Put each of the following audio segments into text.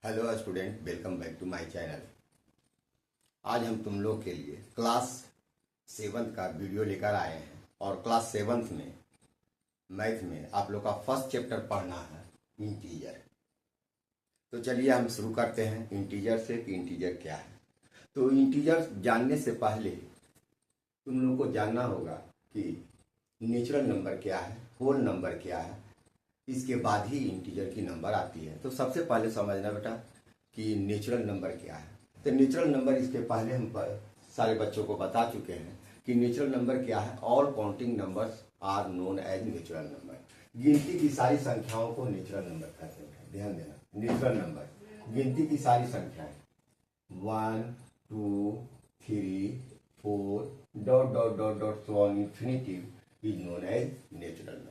Hello student, welcome back to my channel. आज हम तुम लोग के लिए क्लास 7 का वीडियो लेकर आए हैं और क्लास 7 में मैथ में आप लोग का फर्स्ट चैप्टर पढ़ना है इंटीजर। तो चलिए हम शुरू करते हैं इंटीजर से कि इंटीजर क्या है। तो इंटीजर जानने से पहले तुम लोग को जानना होगा कि नेचुरल नंबर क्या है, होल नंबर क्या है, इसके बाद ही इंटीजर की नंबर आती है। तो सबसे पहले समझना बेटा कि नेचुरल नंबर क्या है। तो नेचुरल नंबर इसके पहले हम सारे बच्चों को बता चुके हैं कि नेचुरल नंबर क्या है। All counting numbers are known as natural number. गिनती की सारी संख्याओं को नेचुरल नंबर कहते हैं। ध्यान देना, नेचुरल नंबर गिनती की सारी संख्याएं 1 2 3 4 dot dot dot dot so on infinitive is known as natural number.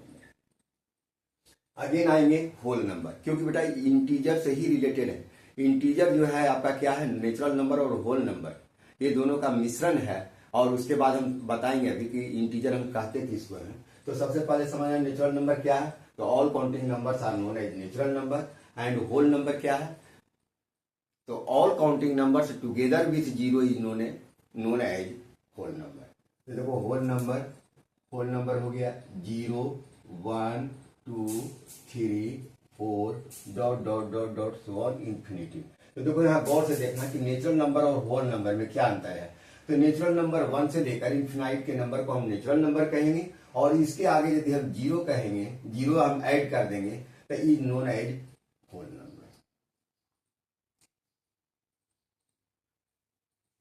Again आएंगे होल नंबर, क्योंकि बेटा इंटीजर से ही रिलेटेड है। इंटीजर जो है आपका क्या है, नेचुरल नंबर और होल नंबर, ये दोनों का मिश्रण है। और उसके बाद हम बताएंगे अभी कि इंटीजर हम कहते किसको हैं। तो सबसे पहले समझना नेचुरल नंबर क्या है। तो all counting numbers are known as natural number. And whole number क्या है, तो all counting numbers together with zero is known as whole number. तो देखो होल नंबर हो गया 0 1 2 3 4 dot dot dot dot so on infinity. तो देखो यहाँ गौर से देखना कि नेचुरल नंबर और होल नंबर में क्या अंतर है। तो नेचुरल नंबर 1 से लेकर इन्फिनाइट के नंबर को हम नेचुरल नंबर कहेंगे, और इसके आगे यदि हम जीरो कहेंगे, जीरो हम ऐड कर देंगे तो is known as whole number.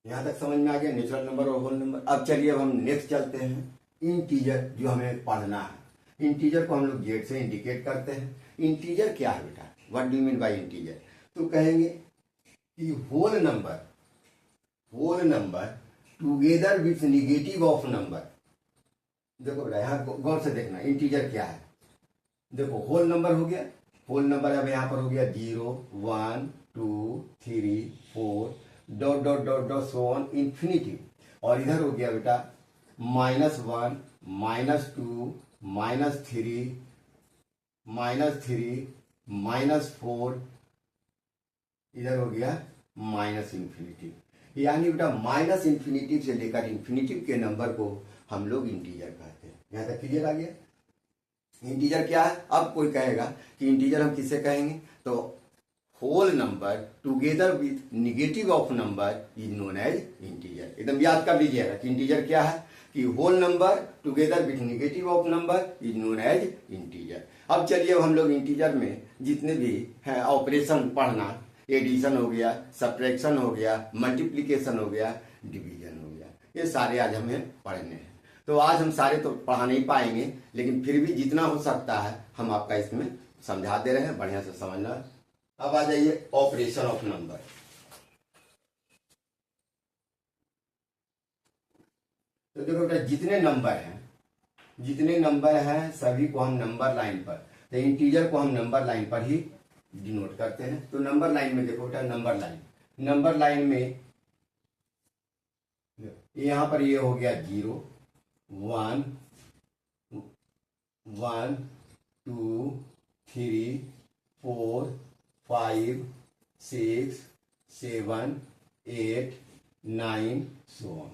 यहां तक समझ में आ गया नेचुरल नंबर और होल नंबर। अब चलिए अब हम नेक्स्ट चलते हैं इंटीजर, जो हमें पढ़ना है। इंटीजर को हम लोग जेड से इंडिकेट करते हैं। इंटीजर क्या है बेटा, what do you mean by integer. तो कहेंगे कि whole number together with negative of number. देखो बेटा यहाँ गौर से देखना इंटीजर क्या है। देखो होल नंबर हो गया, होल नंबर अब यहाँ पर हो गया 0 1 2 3 4 dot dot dot dot so on infinity. और इधर हो गया बेटा -1 -2 -3 -4, इधर हो गया माइनस इंफिनिटी। यानी बेटा माइनस इंफिनिटी से लेकर इंफिनिटी के नंबर को हम लोग इंटीजर कहते हैं। यहां तक क्लियर आ गया। इंटीजर क्या है। अब कोई कहेगा कि इंटीजर हम किसे कहेंगे, तो whole number together with negative of number is known as integer. एकदम याद कर लीजिएगा कि इंटीजर क्या है, कि whole number together with negative of number is known as integer. अब चलिए अब हम लोग इंटीजर में जितने भी हैं ऑपरेशन पढ़ना, एडिशन हो गया, सब्ट्रैक्शन हो गया, मल्टीप्लीकेशन हो गया, डिवीजन हो गया, ये सारे आज हमें पढ़ने हैं। तो आज हम सारे तो पढ़ा नहीं पाएंगे, लेकिन फिर भी जितना हो सकता है हम आपका इसमें समझा दे रहे हैं, बढ़िया से समझना। अब आ जाइए ऑपरेशन ऑफ नंबर। तो देखो बेटा जितने नंबर हैं सभी को हम नंबर लाइन पर, तो इंटीजर को हम नंबर लाइन पर ही डिनोट करते हैं। तो नंबर लाइन में देखो बेटा नंबर लाइन में यहां पर ये हो गया 0 1 1 2 3 4 5 6 7 8 9 सो ऑन।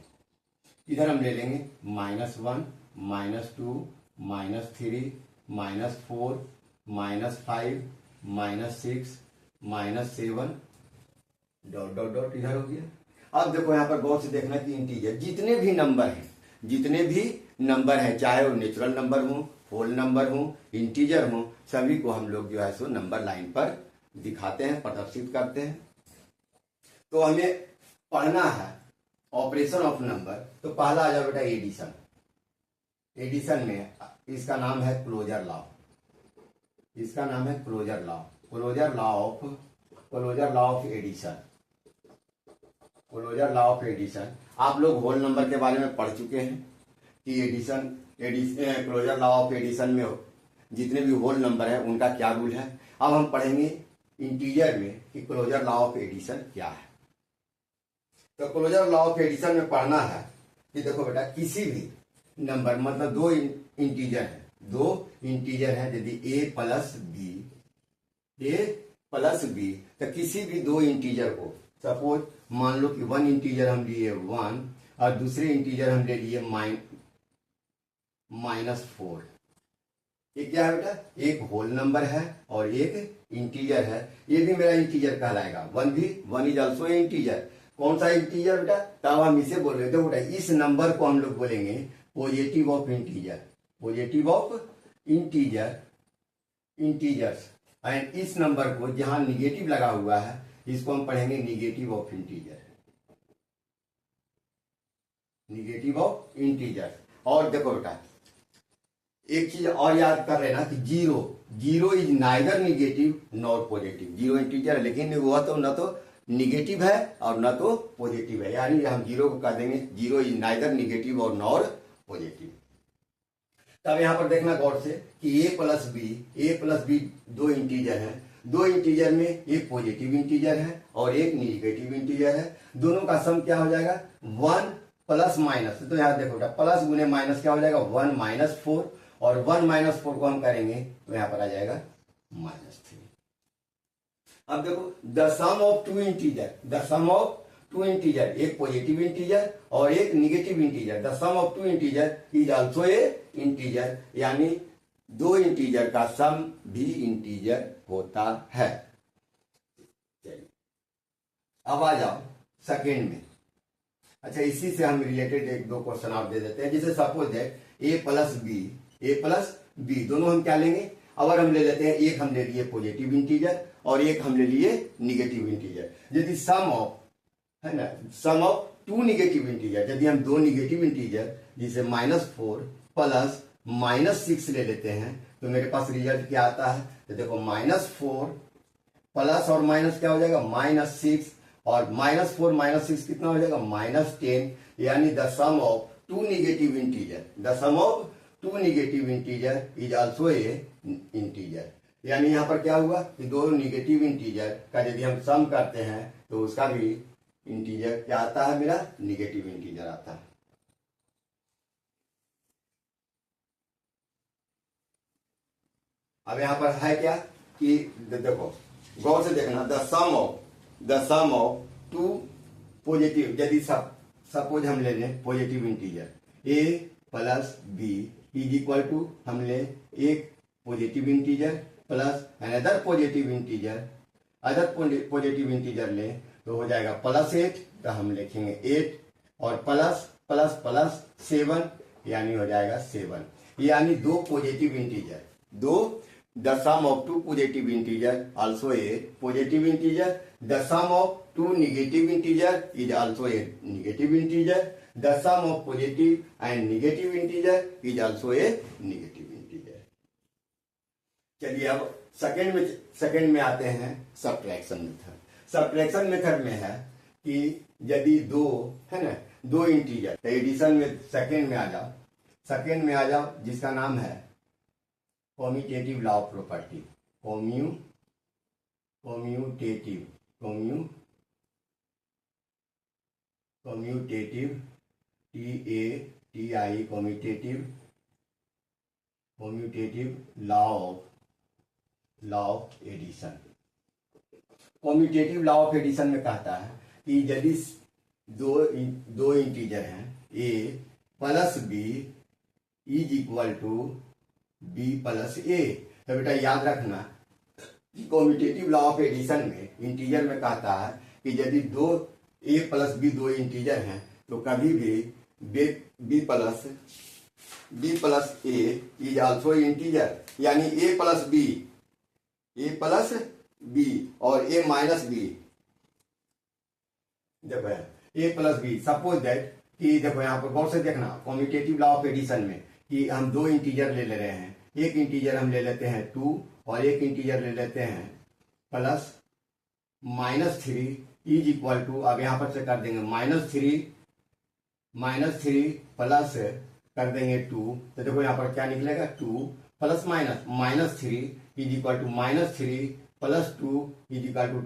इधर हम ले लेंगे -1 -2 -3 -4 -5 -6 -7 डॉट डॉट डॉट इधर हो गया। अब देखो यहाँ पर गौर से देखना कि इंटीजर जितने भी नंबर हैं चाहे वो नेचुरल नंबर हो, होल नंबर हो, इंटीजर हो, सभी को हम लोग जो है सो नंबर लाइन पर दिखाते हैं, प्रदर्शित करते हैं। तो हमें पढ़ना है ऑपरेशन ऑफ नंबर। तो पहला आ जाओ बेटा एडिशन में इसका नाम है closure law. Closure law of addition. आप लोग होल नंबर के बारे में पढ़ चुके हैं कि क्लोजर लॉ ऑफ एडिशन में जितने भी होल नंबर है उनका क्या रूल है। अब हम पढ़ेंगे इंटीजर में कि क्लोजर लॉ ऑफ एडिशन क्या है। तो क्लोजर लॉ ऑफ एडिशन में पढ़ना है कि देखो बेटा किसी भी नंबर, मतलब दो इंटीजर हैं, यदि a प्लस बी, तो किसी भी दो इंटीजर को, सपोज मान लो कि वन इंटीजर हम लिए 1 और दूसरे इंटीजर हम ले लिए -4। ये क्या है बेटा, एक होल नंबर है और एक इंटीजर है, ये भी मेरा इंटीजर कहलाएगा। One is also integer. कौन सा इंटीजर बेटा, तब हम इसे बोल रहे थे बेटा, इस नंबर को हम लोग बोलेंगे positive of integer, positive of integers. And इस नंबर को जहां निगेटिव लगा हुआ है इसको हम पढ़ेंगे negative of integer, negative of integer. और देखो बेटा एक चीज और याद कर लेना कि zero is neither negative nor positive. Zero integer है लेकिन वह तो न तो निगेटिव है और न तो पॉजिटिव है, यानी हम जीरो को कह देंगे जीरो इज नाइदर निगेटिव और नॉर पॉजिटिव। तब यहां पर देखना गौर से कि ए प्लस बी दो इंटीजर है, दो इंटीजर में एक पॉजिटिव इंटीजर है और एक निगेटिव इंटीजर है, दोनों का सम क्या हो जाएगा 1 प्लस माइनस। तो यहां देखो बेटा प्लस गुने माइनस क्या हो जाएगा 1 - 4 और 1 - 4 को हम करेंगे तो यहां पर आ जाएगा -3। अब देखो the sum of two integer, the sum of two integer, एक पॉजिटिव इंटीजर और एक negative integer, the sum of two integer is also a integer, यानी दो इंटीजर का सम भी इंटीजर होता है। चलिए अब आ जाओ सेकेंड में। अच्छा इसी से हम रिलेटेड एक दो क्वेश्चन आप दे देते हैं। जैसे suppose that a plus b दोनों हम क्या लेंगे, अगर हम ले लेते हैं एक हम ले लिए पॉजिटिव इंटीजर और एक हम ले लिए निगेटिव इंटीजर। यदि सम ऑफ है ना, सम ऑफ टू निगेटिव इंटीजर, यदि हम दो निगेटिव इंटीजर जिसे -4 प्लस -6 ले लेते हैं तो मेरे पास रिजल्ट क्या आता है, तो देखो -4 प्लस और माइनस क्या हो जाएगा -6 और -4 -6 कितना हो जाएगा -10, यानी the sum of two negative integer, the sum of two negative integer is also a integer. यानी यहां पर क्या हुआ कि दो निगेटिव इंटीजर का यदि हम सम करते हैं तो उसका भी इंटीजर क्या आता है, मेरा निगेटिव इंटीजर आता है। अब यहां पर है क्या कि देखो गौर से देखना, the sum of two positive, यदि सपोज हम ले लें positive integer a plus B is equal to, हम ले एक positive integer plus another positive integer, other positive integer ले तो हो जाएगा +8, तो हम लिखेंगे 8 और प्लस प्लस प्लस 7 यानी हो जाएगा 7, यानी दो पॉजिटिव इंटीजर, दो the sum of two positive integer also a positive integer, the sum of two negative integer is also a negative integer, the sum of positive and negative integer is also a negative integer. चलिए अब second में आते हैं subtraction method. Subtraction method में है कि यदि दो है ना, दो इंटीजर, तो एडिशन में सेकंड में आ जाओ जिसका नाम है commutative law of property, commutative TATI commutative law of addition. Commutative law of addition में कहता है कि यदि दो इंटीजर हैं a plus b is equal to b plus a, तो बेटा याद रखना कि कॉम्यूटेटिव लॉ ऑफ एडिशन में इंटीजर में कहता है कि यदि दो a प्लस b दो इंटीजर हैं तो कभी भी b plus a is also integer, यानी a प्लस b और a माइनस b, देखो a plus b, suppose that कि देखो यहाँ पर गौर से देखना कॉम्यूटेटिव लॉ ऑफ एडिशन में कि हम दो इंटीजर ले रहे हैं, एक इंटीजर हम ले लेते हैं 2 और एक इंटीजर ले लेते हैं प्लस -3 इज इक्वल टू, अब यहां पर से कर देंगे -3 प्लस कर देंगे 2, तो देखो यहां पर क्या निकलेगा 2 plus -3 is equal to -3 plus 2 is equal to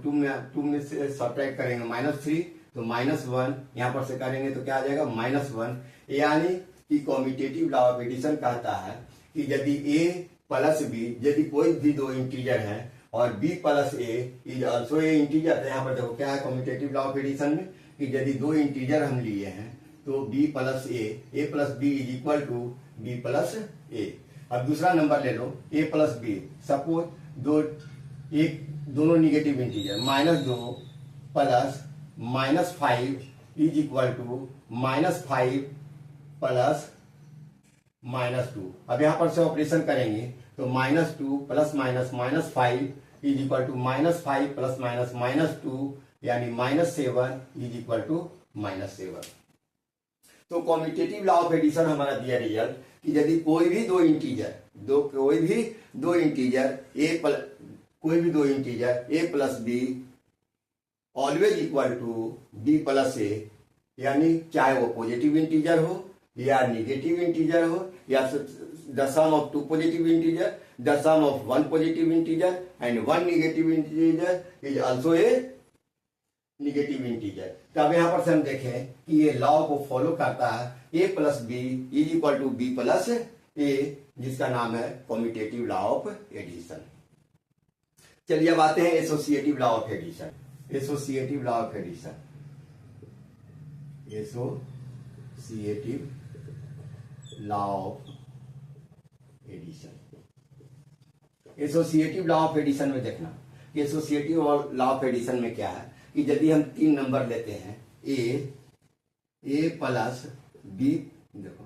2 में से सब्ट्रैक्ट करेंगे -3 तो -1, यहां पर से करेंगे तो क्या आ जाएगा -1, यानी कि कॉम्यूटेटिव लॉ ऑफ एडिशन कहता है कि यदि a प्लस b, यदि कोई भी दो इंटीजर हैं और b plus A is also a integer. तो यहाँ पर देखो क्या है कम्यूटेटिव लॉ ऑफ एडिशन में कि यदि दो इंटीजर हम लिए हैं तो b plus A plus B is equal to b plus A. अब दूसरा नंबर ले लो a प्लस बी, सपोज दोनों negative integer -2 plus -5 is equal to -5 plus -2। अब यहां पर से ऑपरेशन करेंगे तो -2 plus -5 is equal to -5 plus -2 यानी -7 इज इक्वल टू -7। तो कॉम्यूटेटिव लॉ ऑफ एडिशन हमारा दिया रिजल्ट कि यदि कोई भी दो integer A plus B always equal to B plus A, यानी चाहे वो पॉजिटिव इंटीजर हो या निगेटिव इंटीजर हो या the sum of two positive integer, the sum of one positive integer and one negative integer is also a negative integer. तो अब यहां पर से हम देखें कि ये लॉ को फॉलो करता है A plus B is equal to B plus A, जिसका नाम है कम्यूटेटिव लॉ ऑफ एडिशन। चलिए अब आते हैं associative law of addition. Associative law of addition, associative law of addition. Associative law of addition में देखना कि एसोसिएटिव लॉ ऑफ एडिशन में क्या है कि यदि हम 3 नंबर लेते हैं ए प्लस बी, देखो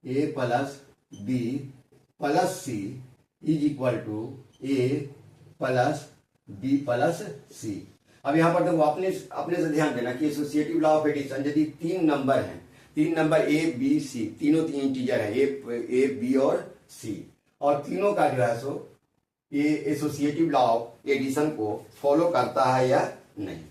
A plus B plus C is equal to A plus B plus C. अब यहां पर देखो अपने से ध्यान देना कि एसोसिएटिव लॉ ऑफ एडिशन यदि 3 नंबर हैं, 3 नंबर ए बी सी, तीनों 3 इंटीजर है ए बी और सी, और तीनों का जो है सो ये एसोसिएटिव लॉ ऑफ एडिशन को फॉलो करता है या नहीं।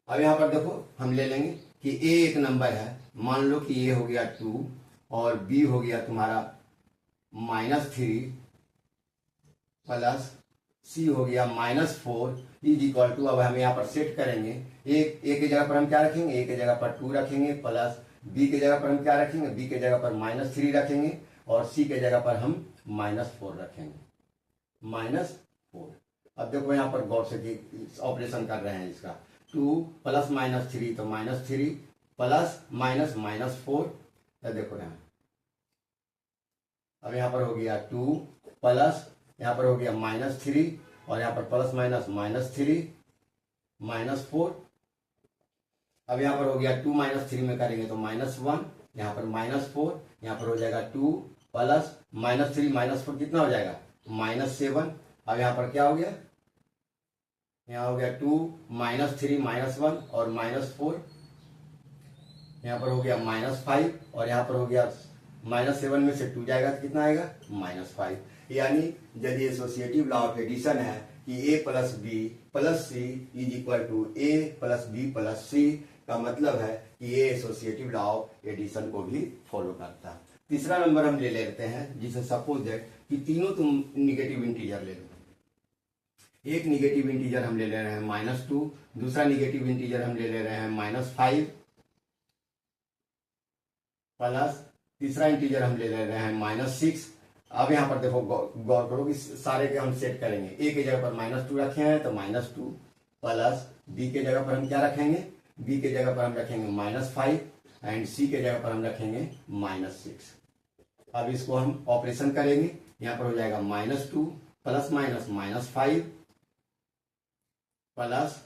अब यहां पर देखो हम ले लेंगे कि ए एक नंबर है, मान लो कि ए हो गया 2 और बी हो गया तुम्हारा -3 प्लस सी हो गया -4 इज इक्वल टू, अब हम यहाँ पर सेट करेंगे ए की जगह पर हम क्या रखेंगे, ए की जगह पर 2 रखेंगे, प्लस बी की जगह पर हम क्या रखेंगे, बी की जगह पर -3 रखेंगे, और सी की जगह पर हम -4 रखेंगे, -4। अब देखो यहाँ पर गौर से ऑपरेशन कर रहे हैं इसका 2 प्लस -3 तो -3 प्लस -4। तो देखो यहाँ अब यहाँ पर हो गया 2 प्लस यहाँ पर हो गया -3 और यहाँ पर प्लस -3 -4। अब यहाँ पर हो गया 2 -3 में करेंगे तो -1, यहाँ पर -4, यहाँ पर हो जाएगा 2 प्लस -3 -4 कितना हो जाएगा -7। अब यहाँ पर क्या हो गया, यहाँ हो गया 2 -3 -1 और -4, यहाँ पर हो गया -5 और यहाँ पर हो गया -7 में से 2 जाएगा तो कितना आएगा -5। यानी यदि एसोसिएटिव लॉ ऑफ एडिशन है कि A plus B plus C is equal to A plus B plus C, का मतलब है कि ये एसोसिएटिव लॉ ऑफ एडिशन को भी फॉलो करता है। तीसरा नंबर हम ले लेते हैं जिसे सपोज दैट कि तीनों तुम निगेटिव इंटीजर ले लो। एक निगेटिव इंटीजर हम ले रहे हैं -2, दूसरा निगेटिव इंटीजर हम ले रहे हैं -5 प्लस तीसरा इंटीजर हम ले रहे हैं -6। अब यहाँ पर देखो गौर करो कि सारे के हम सेट करेंगे, ए की जगह पर -2 रखे हैं तो -2 प्लस बी के जगह पर हम क्या रखेंगे, बी के जगह पर हम रखेंगे -5 एंड सी के जगह पर हम रखेंगे -6। अब इसको हम ऑपरेशन करेंगे, यहाँ पर हो जाएगा -2 प्लस -5 प्लस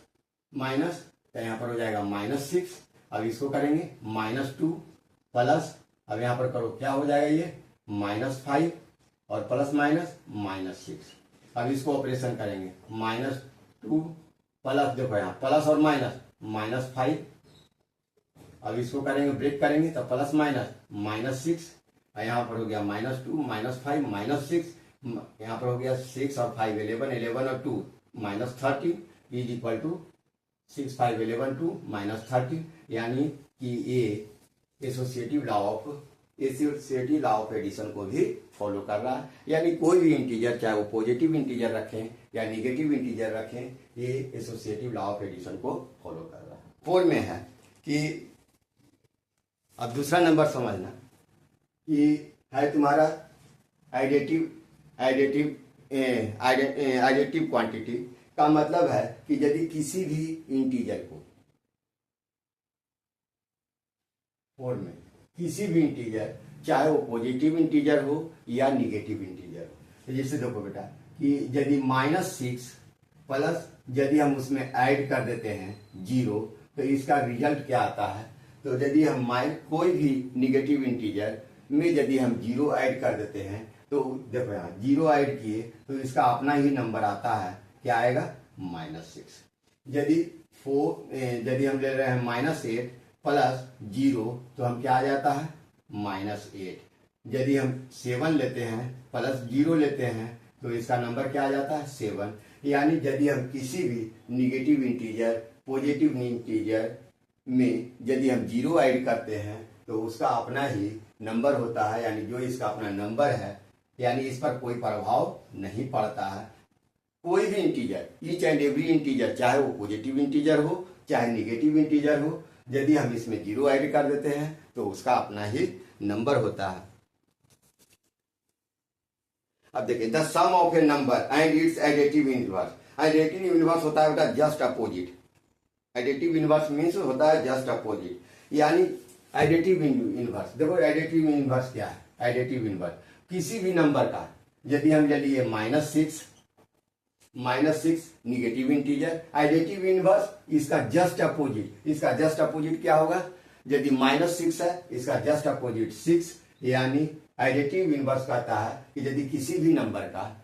माइनस, तो यहाँ पर हो जाएगा -6। अब इसको करेंगे -2 प्लस, अब यहाँ पर करो क्या हो जाएगा ये -5 और प्लस -6। अब इसको ऑपरेशन करेंगे -2 प्लस, देखो यहाँ प्लस और -5। अब इसको करेंगे ब्रेक करेंगे तो प्लस -6, यहाँ पर हो गया -2 -5 -6, यहाँ पर हो गया 6 और 5 11 11 और 2 -13 इज इक्वल टू 6 5 11 2 -13। यानी कि ये एसोसिएटिव लॉ ऑफ एडिशन को भी फॉलो कर रहा है। यानी कोई भी इंटीजर चाहे वो पॉजिटिव इंटीजर रखें या निगेटिव इंटीजर रखें, ये एसोसिएटिव लॉ ऑफ एडिशन को फॉलो कर रहा है। 4 में है कि अब दूसरा नंबर समझना कि है तुम्हारा एडिटिव एडिटिव एडिटिव क्वांटिटी का मतलब है कि यदि किसी भी इंटीजर को फोर में किसी भी इंटीजर चाहे वो पॉजिटिव इंटीजर हो या निगेटिव इंटीजर हो, तो जैसे देखो बेटा कि यदि -6 प्लस यदि हम उसमें ऐड कर देते हैं 0 तो इसका रिजल्ट क्या आता है। तो यदि हम कोई भी निगेटिव इंटीजर में यदि हम 0 ऐड कर देते हैं तो देखो यहाँ 0 ऐड किए तो इसका अपना ही नंबर आता है, क्या आएगा -6। यदि यदि हम ले रहे हैं -8 प्लस 0 तो हम क्या आ जाता है -8। यदि हम 7 लेते हैं प्लस 0 लेते हैं तो इसका नंबर क्या आ जाता है 7। यानी यदि हम किसी भी निगेटिव इंटीजर पॉजिटिव इंटीजर में यदि हम 0 ऐड करते हैं तो उसका अपना ही नंबर होता है, यानी जो इसका अपना नंबर है, यानी इस पर कोई प्रभाव नहीं पड़ता है। कोई भी integer, each and every integer, चाहे वो पॉजिटिव इंटीजर हो चाहे निगेटिव इंटीजर हो, यदि हम इसमें 0 ऐड कर देते हैं तो उसका अपना ही नंबर होता है। अब देखिए the sum of a number and its additive inverse. Additive inverse होता है बेटा just opposite. Additive inverse means होता है जस्ट अपोजिट, यानी एडिटिव इनवर्स। देखो एडिटिव इनवर्स क्या है। एडिटिव इनवर्स किसी भी नंबर का यदि हम ले लिए -6 निगेटिव इंटीजर, एडिटिव इनवर्स इसका जस्ट अपोजिट। इसका जस्ट अपोजिट क्या होगा, यदि -6 है इसका जस्ट अपोजिट 6, यानी एडिटिव इनवर्स कहता है कि यदि किसी भी नंबर का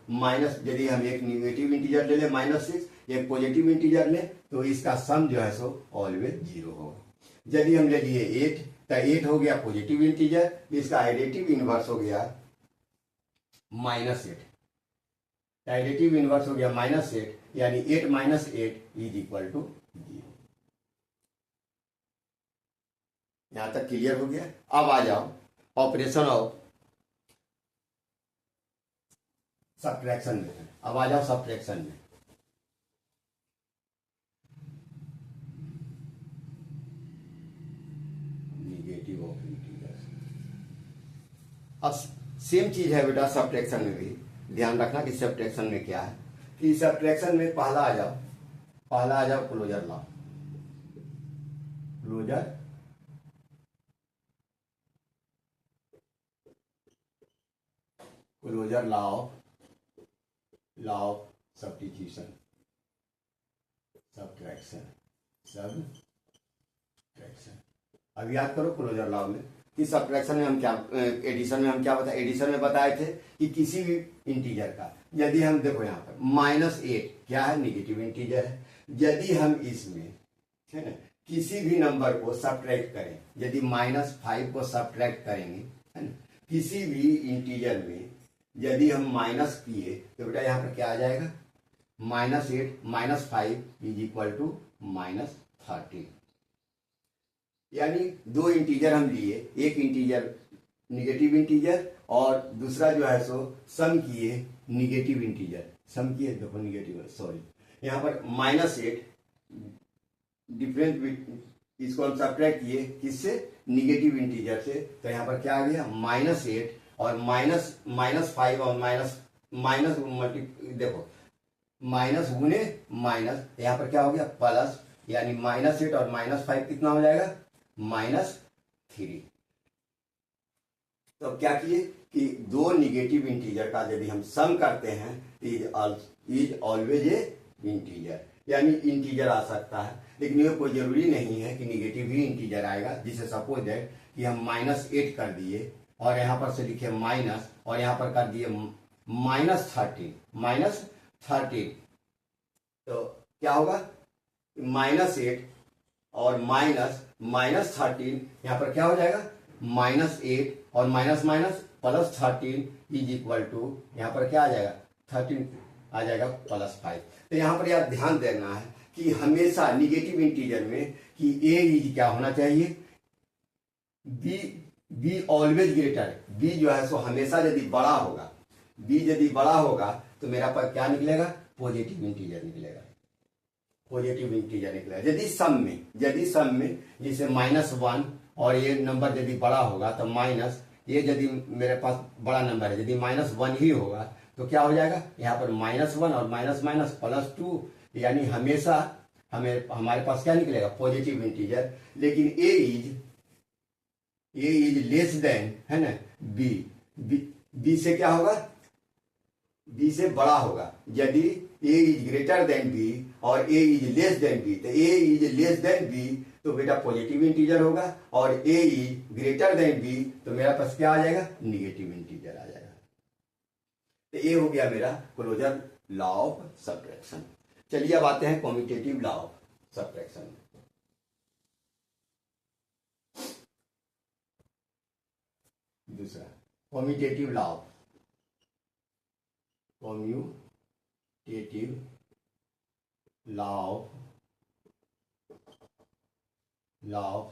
यदि हम एक निगेटिव इंटीजर ले लें -6, एक पॉजिटिव इंटीजर ले, तो इसका सम जो है सो ऑलवेज 0 होगा। यदि हम ले लिए 8 तो 8 हो गया पॉजिटिव इंटीजर, इसका एडिटिव इनवर्स हो गया -8। एडिटिव इनवर्स हो गया -8, यानी 8 - 8 इज इक्वल टू 0। यहां तक क्लियर हो गया। अब आ जाओ ऑपरेशन ऑफ सब्ट्रैक्शन में। अब आ जाओ सब्ट्रैक्शन में। Negative of integers. अब सेम चीज है बेटा सब्ट्रैक्शन में भी। ध्यान रखना कि सब्ट्रैक्शन में क्या है, कि सब्ट्रैक्शन में पहला आ जाओ closure law. Closure law of substitution subtraction. अब याद करो क्लोजर लॉ में कि सब्ट्रैक्शन में हम क्या, एडिशन में हम क्या बताए। एडिशन में बताए थे कि किसी भी इंटीजर का यदि हम देखो यहाँ पर -8 क्या है, निगेटिव इंटीजर है। यदि हम इसमें है ना किसी भी नंबर को सब्ट्रैक्ट करें, यदि -5 को सब्ट्रैक्ट करेंगे है ना किसी भी इंटीजर में, यदि हम माइनस किए तो बेटा यहाँ पर क्या आ जाएगा -8 - 5 इज इक्वल टू -13। यानी दो इंटीजर हम लिए, एक इंटीजर निगेटिव इंटीजर और दूसरा जो है सो सम किए निगेटिव इंटीजर। सम किए देखो निगेटिव, सॉरी यहाँ पर -8 डिफरेंस, इसको हम सब्ट्रैक्ट किए किससे, निगेटिव इंटीजर से। तो यहाँ पर क्या आ गया -8 और -5 और माइनस देखो माइनस गुने माइनस, यहाँ पर क्या हो गया प्लस, यानी -8 और -5 कितना हो जाएगा -3। तो क्या किए कि दो निगेटिव इंटीजर का यदि हम सम करते हैं इज ऑलवेज ए इंटीजर, यानी इंटीजर आ सकता है। लेकिन ये कोई जरूरी नहीं है कि निगेटिव ही इंटीजर आएगा। जिसे सपोज है कि हम -8 कर दिए और यहाँ पर से लिखे माइनस और यहाँ पर कर दिए -13, तो क्या होगा -8 और -13, यहाँ पर क्या हो जाएगा -8 और +13 इज इक्वल टू, यहाँ पर क्या आ जाएगा 13 आ जाएगा +5। तो यहाँ पर यार ध्यान देना है कि हमेशा निगेटिव इंटीजर में कि ए इज क्या होना चाहिए, बी ऑलवेज ग्रेटर। बी जो है सो हमेशा यदि बड़ा होगा, बी यदि बड़ा होगा तो मेरा पर क्या निकलेगा पॉजिटिव इंटीजर निकलेगा, पॉजिटिव इंटीजर निकलेगा। यदि सम में जैसे -1 और ये नंबर यदि बड़ा होगा तो माइनस, ये यदि मेरे पास बड़ा नंबर है, यदि -1 ही होगा तो क्या हो जाएगा, यहाँ पर -1 और माइनस माइनस +2, यानी हमेशा हमारे पास क्या निकलेगा, पॉजिटिव इंटीजर। लेकिन ए इज लेस देन, है ना, बी, बी से क्या होगा, बी से बड़ा होगा। यदि ए इज ग्रेटर देन बी और ए इज लेस देन बी, तो ए इज लेस देन बी तो बेटा पॉजिटिव इंटीजर होगा, और ए इज ग्रेटर देन बी तो मेरा पास क्या आ जाएगा, निगेटिव इंटीजर आ जाएगा। तो ये हो गया मेरा क्लोजर लॉ ऑफ सब्ट्रैक्शन। चलिए अब आते हैं कॉम्यूटेटिव लॉ ऑफ सब्ट्रैक्शन। दूसरा कॉम्यूटेटिव लॉ ऑफ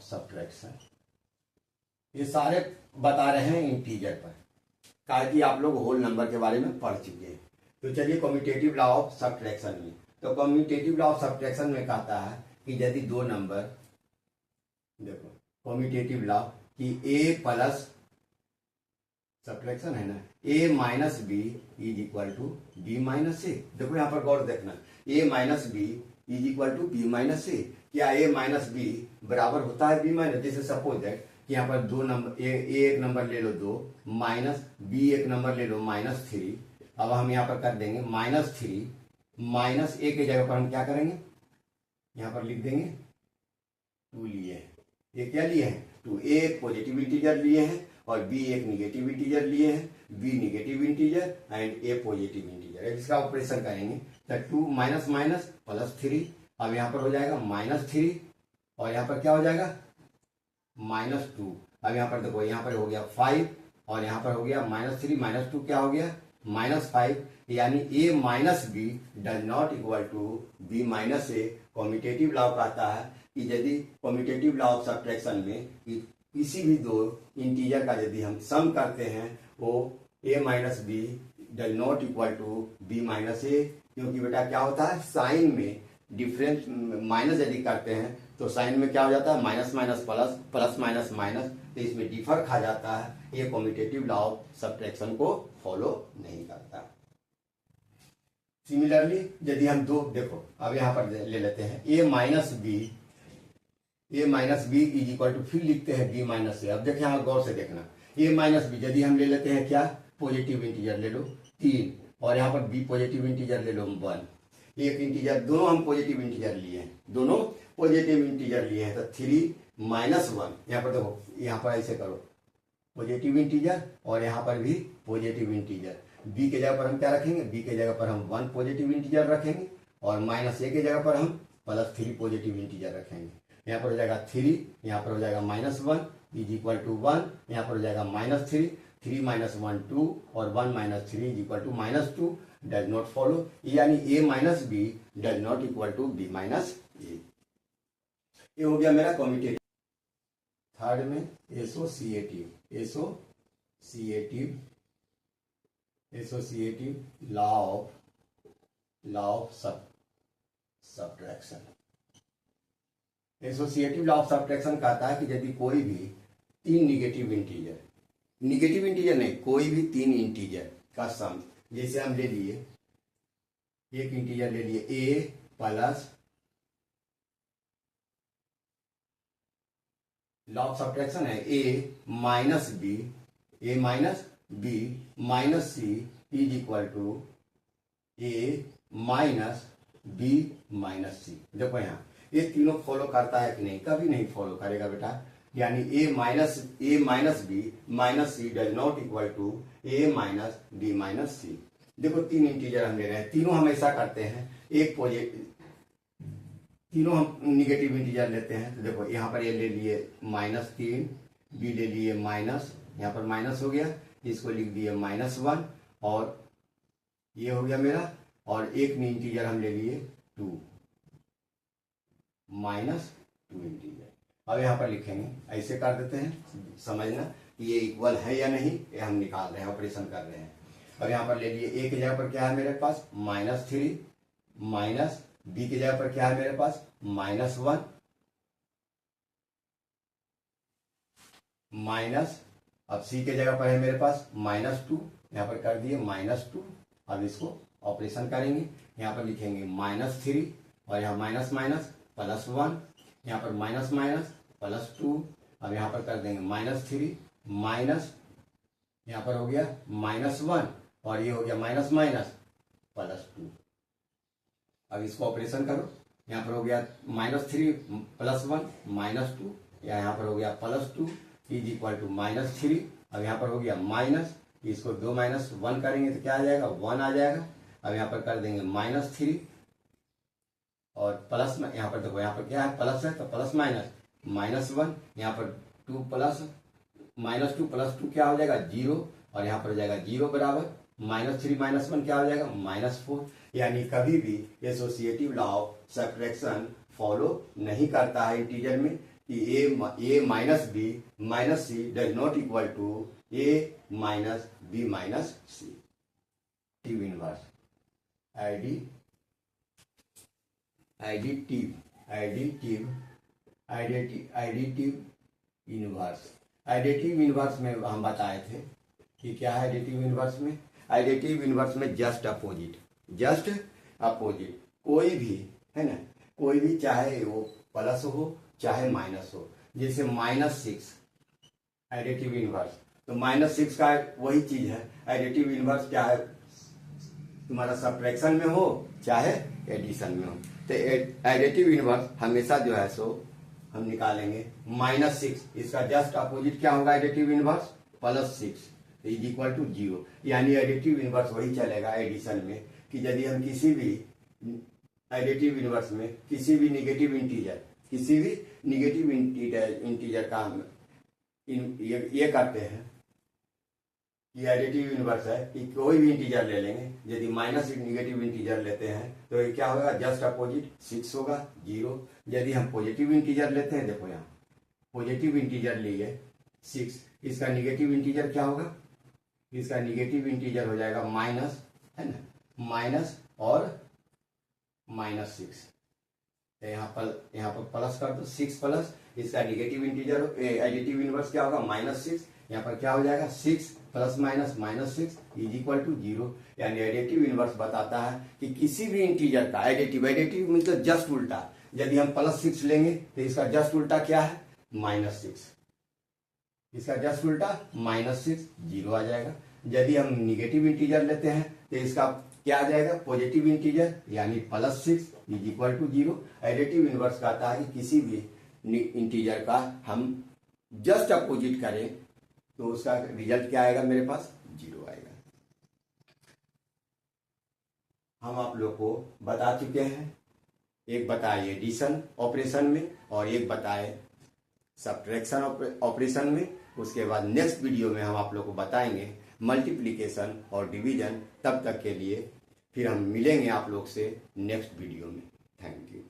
सब्ट्रैक्शन। ये सारे बता रहे हैं इंटीजर पर, कहा कि आप लोग होल नंबर के बारे में पढ़ चुके हैं। तो चलिए कॉम्यूटेटिव लॉ ऑफ सब्ट्रैक्शन में, तो कॉम्यूटेटिव लॉ ऑफ सब्ट्रैक्शन में कहता है कि यदि दो नंबर, देखो कॉम्यूटेटिव लॉ कि ए प्लस सब्ट्रैक्शन है ना, A minus B is equal to B minus A. देखो यहाँ पर गौर देखना, A minus B is equal to B minus A. क्या ए माइनस बी बराबर होता है बी माइनस, जैसे सपोज दैट कि यहाँ पर दो नंबर, ए एक नंबर ले लो 2, माइनस बी एक नंबर ले लो -3। अब हम यहाँ पर कर देंगे -3 माइनस ए के जगह पर हम क्या करेंगे, यहाँ पर लिख देंगे 2 लिए हैं। ये क्या लिए हैं, 2। ए एक पॉजिटिव इंटीजर लिए हैं और बी एक निगेटिव इंटीजर लिए हैं, b negative integer and a positive integer है। इसका ऑपरेशन करेंगे तो 2 माइनस माइनस +3। अब यहाँ पर हो जाएगा -3 और यहाँ पर क्या हो जाएगा -2। अब यहाँ पर देखो, यहाँ पर हो गया 5 और यहाँ पर हो गया -3 -2 क्या हो गया -5, यानी a minus B does not equal to B minus a. Commutative law कहता है कि यदि कॉम्यूटेटिव लॉ ऑफ सब्ट्रैक्शन में किसी भी दो इंटीजर का यदि हम सम करते हैं वो a minus B does not equal to B minus A, क्योंकि बेटा क्या होता है साइन में डिफरेंस माइनस यदि करते हैं तो साइन में क्या हो जाता है minus minus plus, plus minus minus, तो इसमें डिफर खा जाता है। ये कॉम्यूटेटिव लॉ ऑफ सब्ट्रैक्शन को फॉलो नहीं करता। सिमिलरली यदि हम दो, देखो अब यहाँ पर ले लेते हैं A minus B is equal to, फिर लिखते हैं बी माइनस ए। अब देखिए यहाँ गौर से देखना, ए माइनस बी यदि हम ले लेते हैं क्या, पॉजिटिव इंटीजर ले लो 3 और यहाँ पर बी पॉजिटिव इंटीजर ले लो 1। एक इंटीजर, दोनों हम पॉजिटिव इंटीजर लिए हैं, दोनों पॉजिटिव इंटीजर लिए हैं, तो 3 माइनस 1। यहाँ पर देखो, यहाँ पर ऐसे करो पॉजिटिव इंटीजर और यहाँ पर भी पॉजिटिव इंटीजर। बी के जगह पर हम क्या रखेंगे, बी के जगह पर हम 1 पॉजिटिव इंटीजर रखेंगे और -a के जगह पर हम +3 पॉजिटिव इंटीजर रखेंगे। यहाँ पर हो जाएगा 3, यहाँ पर हो जाएगा -1 इज इक्वल टू 1, यहाँ पर हो जाएगा -3, 3 माइनस 1 2 और 1 minus 3 is equal to -2 does not follow, यानी a minus B does not equal to B minus A. ये हो गया मेरा कॉम्यूटेटिव। थर्ड में associative law of subtraction. Associative law of subtraction कहता है कि यदि कोई भी 3 निगेटिव इंटीजर नहीं, कोई भी 3 इंटीजर का सम, जैसे हम ले लिए एक इंटीजर ले लिए a plus, law of subtraction है a minus B minus C is equal to a minus B minus C. देखो यहाँ ये तीनों फॉलो करता है कि नहीं, कभी नहीं फॉलो करेगा बेटा, यानी a minus B minus C does not equal to a minus B minus C. देखो 3 इंटीजर हम ले रहे हैं, तीनों हम ऐसा करते हैं, एक तीनों हम निगेटिव इंटीजर लेते हैं। तो देखो यहाँ पर ये ले लिए -3, बी ले लिए माइनस, यहाँ पर माइनस हो गया, इसको लिख दिए -1 और ये हो गया मेरा, और एक इंटीजर हम ले लिए 2 -2 इंटीजर। अब यहाँ पर लिखेंगे, ऐसे कर देते हैं, समझना कि ये इक्वल है या नहीं, ये हम निकाल रहे हैं, ऑपरेशन कर रहे हैं। अब यहाँ पर ले लिए a की जगह पर क्या है मेरे पास -3 माइनस बी की जगह पर क्या है मेरे पास -1 माइनस, अब सी के जगह पर है मेरे पास -2, यहाँ पर कर दिए -2। अब इसको ऑपरेशन करेंगे, यहाँ पर लिखेंगे -3 और यहाँ माइनस माइनस +1, यहाँ पर माइनस माइनस +2। अब यहाँ पर कर देंगे -3 माइनस, यहाँ पर हो गया -1 और ये हो गया माइनस माइनस +2। अब इसको ऑपरेशन करो, यहाँ पर हो गया -3 +1 -2, या यहाँ पर हो गया +2 इज इक्वल टू -3। अब यहाँ पर हो गया माइनस, इसको 2 - 1 करेंगे तो क्या आ जाएगा, 1 आ जाएगा। अब यहाँ पर कर देंगे -3 और प्लस में, यहाँ पर देखो यहाँ पर क्या है, प्लस है तो प्लस माइनस -1, यहाँ पर 2 प्लस -2 +2 क्या हो जाएगा 0, और यहाँ पर हो जाएगा 0 बराबर -3 -1 क्या हो जाएगा -4। यानी कभी भी associative law of subtraction follow नहीं करता है इंटीजर में कि a minus B minus C does not equal to a minus B minus c. Inverse additive inverse में हम बताए थे कि क्या है एडिटिव इनवर्स में। एडिटिव इनवर्स में जस्ट अपोजिट कोई भी है ना, कोई भी चाहे वो प्लस हो चाहे माइनस हो, जैसे -6 एडिटिव इनवर्स, तो -6 का वही चीज है। एडिटिव इनवर्स क्या है, तुम्हारा सब्ट्रैक्शन में हो चाहे एडिशन में हो, तो एडिटिव इनवर्स हमेशा जो है सो हम निकालेंगे -6, इसका जस्ट अपोजिट क्या होगा additive inverse +6 is equal to 0। यानी एडिटिव इनवर्स वही चलेगा एडिशन में कि यदि हम किसी भी एडिटिव इनवर्स में किसी भी निगेटिव इंटीजर का हम ये करते हैं कि एडिटिव इनवर्स है कि कोई भी इंटीजर ले लेंगे, यदि माइनस निगेटिव इंटीजर लेते हैं तो ये क्या होगा, जस्ट अपोजिट 6 होगा 0। यदि हम पॉजिटिव इंटीजर लेते हैं, देखो यहाँ पॉजिटिव इंटीजर लिए 6, इसका निगेटिव इंटीजर क्या होगा, इसका निगेटिव इंटीजर हो जाएगा माइनस, है ना, माइनस और -6, तो यहाँ पर प्लस कर दो 6 प्लस, इसका निगेटिव इंटीजर एडिटिव इनवर्स क्या होगा -6, यहाँ पर क्या हो जाएगा 6 + -6 इज इक्वल टू 0। यानी एडिटिव इनवर्स बताता है कि किसी भी इंटीजर का एडिटिव मतलब जस्ट उल्टा, यदि हम +6 लेंगे तो इसका जस्ट उल्टा क्या है -6, इसका जस्ट उल्टा -6 0 आ जाएगा। यदि हम निगेटिव इंटीजर लेते हैं तो इसका क्या आ जाएगा पॉजिटिव इंटीजर, यानी +6 is equal to 0। Additive inverse कहता है कि किसी भी इंटीजर का हम जस्ट अपोजिट करें तो उसका रिजल्ट क्या आएगा, मेरे पास 0 आएगा। हम आप लोग को बता चुके हैं, एक बताए एडिशन ऑपरेशन में और एक बताए सब्ट्रैक्शन ऑपरेशन में। उसके बाद नेक्स्ट वीडियो में हम आप लोग को बताएंगे मल्टीप्लिकेशन और डिवीजन। तब तक के लिए फिर हम मिलेंगे आप लोग से नेक्स्ट वीडियो में। Thank you.